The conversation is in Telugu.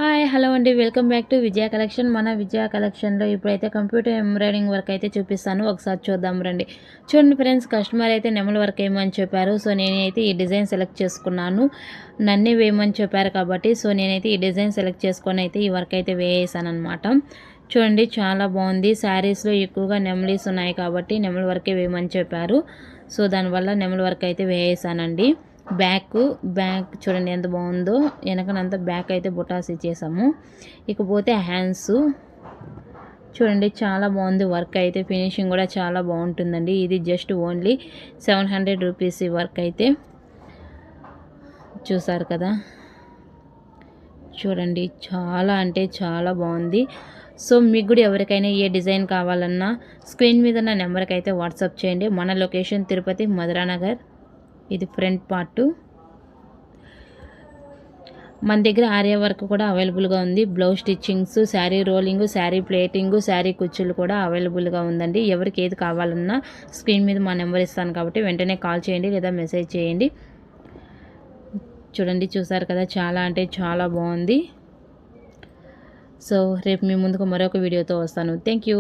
హాయ్ హలో అండి, welcome back to Vijaya collection. మన విజయ కలెక్షన్లో ఇప్పుడైతే కంప్యూటర్ ఎంబ్రాయిడింగ్ వర్క్ అయితే చూపిస్తాను, ఒకసారి చూద్దాం రండి. చూడండి ఫ్రెండ్స్, కస్టమర్ అయితే నెమల వర్క్ వేయమని చెప్పారు. సో నేనైతే ఈ డిజైన్ సెలెక్ట్ చేసుకున్నాను. నన్నే వేయమని చెప్పారు కాబట్టి సో నేనైతే ఈ డిజైన్ సెలెక్ట్ చేసుకొని అయితే ఈ వర్క్ అయితే వేసాను అనమాట. చూడండి, చాలా బాగుంది. శారీస్లో ఎక్కువగా నెమలీస్ ఉన్నాయి కాబట్టి నెమల వర్కే వేయమని చెప్పారు. సో దానివల్ల నెమల వర్క్ అయితే వేసానండి. బ్యాక్ చూడండి ఎంత బాగుందో. వెనకనంతా బ్యాక్ అయితే బుటాస్ ఇచ్చేసాము. ఇకపోతే హ్యాండ్స్ చూడండి, చాలా బాగుంది వర్క్ అయితే. ఫినిషింగ్ కూడా చాలా బాగుంటుందండి. ఇది జస్ట్ ఓన్లీ 700 రూపీస్ ఈ వర్క్ అయితే. చూసారు కదా, చూడండి చాలా అంటే చాలా బాగుంది. సో మీకు కూడా ఎవరికైనా ఏ డిజైన్ కావాలన్నా స్క్రీన్ మీద ఉన్న నెంబర్కి అయితే వాట్సాప్ చేయండి. మన లొకేషన్ తిరుపతి మధురానగర్. ఇది ఫ్రంట్ పార్టు. మన దగ్గర ఆర్యా వర్క్ కూడా అవైలబుల్గా ఉంది. Blouse stitchings, sari rolling, sari plating, sari కుచ్చులు కూడా అవైలబుల్గా ఉందండి. ఎవరికి ఏది కావాలన్నా స్క్రీన్ మీద మా నెంబర్ ఇస్తాను కాబట్టి వెంటనే కాల్ చేయండి లేదా మెసేజ్ చేయండి. చూడండి, చూసారు కదా, చాలా అంటే చాలా బాగుంది. సో రేపు మీ ముందుకు మరొక వీడియోతో వస్తాను. Thank you.